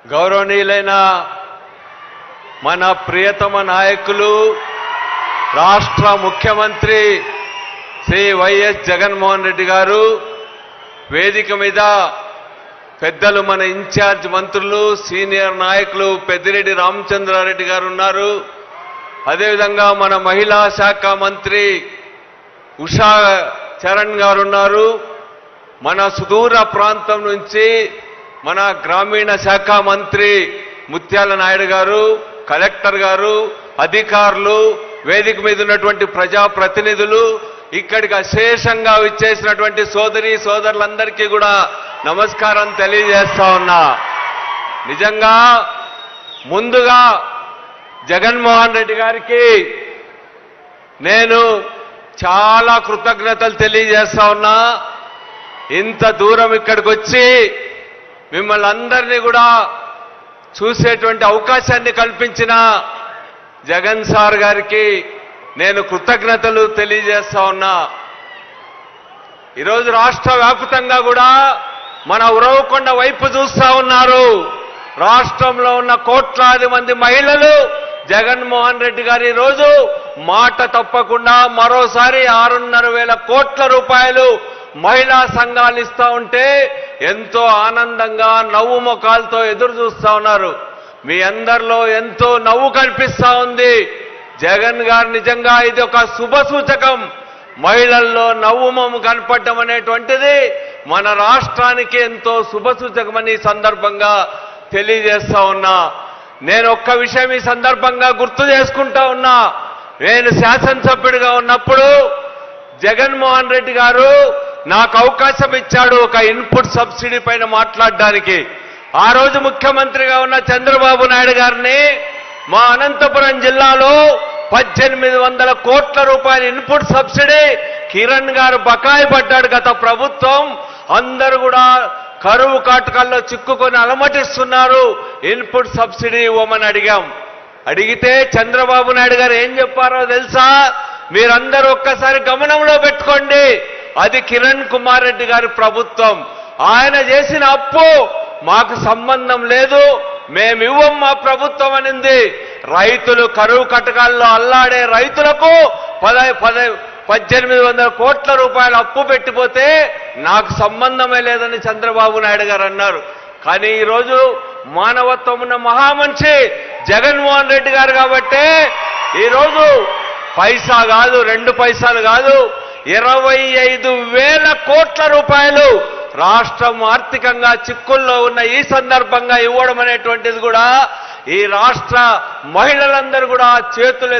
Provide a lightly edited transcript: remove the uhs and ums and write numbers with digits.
గౌరవనీయులైన మన ప్రియతమ నాయకులు రాష్ట్ర ముఖ్యమంత్రి శ్రీ వైఎస్ జగన్మోహన్ రెడ్డి గారు వేదిక మీద పెద్దలు మన ఇన్ఛార్జ్ మంత్రులు సీనియర్ నాయకులు పెద్దిరెడ్డి రామచంద్రారెడ్డి గారు ఉన్నారు. అదేవిధంగా మన మహిళా శాఖ మంత్రి ఉషా చరణ్ గారు ఉన్నారు. మన సుదూర ప్రాంతం నుంచి మన గ్రామీణ శాఖ మంత్రి ముత్యాల నాయుడు గారు, కలెక్టర్ గారు, అధికారులు, వేదిక మీద ఉన్నటువంటి ప్రజాప్రతినిధులు, ఇక్కడికి అశేషంగా విచ్చేసినటువంటి సోదరి సోదరులందరికీ కూడా నమస్కారం తెలియజేస్తా ఉన్నా. నిజంగా ముందుగా జగన్మోహన్ రెడ్డి గారికి నేను చాలా కృతజ్ఞతలు తెలియజేస్తా ఉన్నా. ఇంత దూరం ఇక్కడికి వచ్చి మిమ్మల్ని అందరినీ కూడా చూసేటువంటి అవకాశాన్ని కల్పించిన జగన్ సార్ గారికి నేను కృతజ్ఞతలు తెలియజేస్తా ఉన్నా. ఈరోజు రాష్ట్ర వ్యాప్తంగా కూడా మన ఉరవకొండ వైపు చూస్తా ఉన్నారు. రాష్ట్రంలో ఉన్న కోట్లాది మంది మహిళలు జగన్మోహన్ రెడ్డి గారు ఈరోజు మాట తప్పకుండా మరోసారి 6,500,000 కోట్ల రూపాయలు మహిళా సంఘాలు ఇస్తా ఉంటే ఎంతో ఆనందంగా నవ్వు ముఖాలతో ఎదురు చూస్తా ఉన్నారు. మీ అందరిలో ఎంతో నవ్వు కనిపిస్తా ఉంది. జగన్ గారు నిజంగా ఇది ఒక శుభ సూచకం. మహిళల్లో నవ్వు మొమ్ము కనపడడం అనేటువంటిది మన రాష్ట్రానికి ఎంతో శుభ సూచకమని సందర్భంగా తెలియజేస్తా ఉన్నా. నేను ఒక్క విషయం ఈ సందర్భంగా గుర్తు చేసుకుంటా ఉన్నా. నేను శాసనసభ్యుడిగా ఉన్నప్పుడు జగన్మోహన్ రెడ్డి గారు నాకు అవకాశం ఇచ్చాడు ఒక ఇన్పుట్ సబ్సిడీ పైన మాట్లాడడానికి. ఆ రోజు ముఖ్యమంత్రిగా ఉన్న చంద్రబాబు నాయుడు గారిని మా అనంతపురం జిల్లాలో 1,800 కోట్ల రూపాయల ఇన్పుట్ సబ్సిడీ కిరణ్ గారు బకాయి పడ్డాడు గత ప్రభుత్వం. అందరూ కూడా కరువు కాటకాల్లో చిక్కుకొని అలమటిస్తున్నారు. ఇన్పుట్ సబ్సిడీ ఇవ్వమని అడిగితే చంద్రబాబు నాయుడు గారు ఏం చెప్పారో తెలుసా? మీరందరూ ఒక్కసారి గమనంలో పెట్టుకోండి. అది కిరణ్ కుమార్ రెడ్డి గారి ప్రభుత్వం. ఆయన చేసిన అప్పు మాకు సంబంధం లేదు, మేమివ్వం మా ప్రభుత్వం అనింది. రైతులు కరువు కటకాల్లో అల్లాడే రైతులకు 1,800 కోట్ల రూపాయలు అప్పు పెట్టిపోతే నాకు సంబంధమే లేదని చంద్రబాబు నాయుడు గారు అన్నారు. కానీ ఈరోజు మానవత్వం ఉన్న మహామనిషి జగన్మోహన్ రెడ్డి గారు కాబట్టి ఈరోజు పైసా కాదు, 2 పైసలు కాదు, 25,000 కోట్ల రూపాయలు రాష్ట్రం ఆర్థికంగా చిక్కుల్లో ఉన్న ఈ సందర్భంగా ఇవ్వడం అనేటువంటిది కూడా ఈ రాష్ట్ర మహిళలందరూ కూడా చేతులు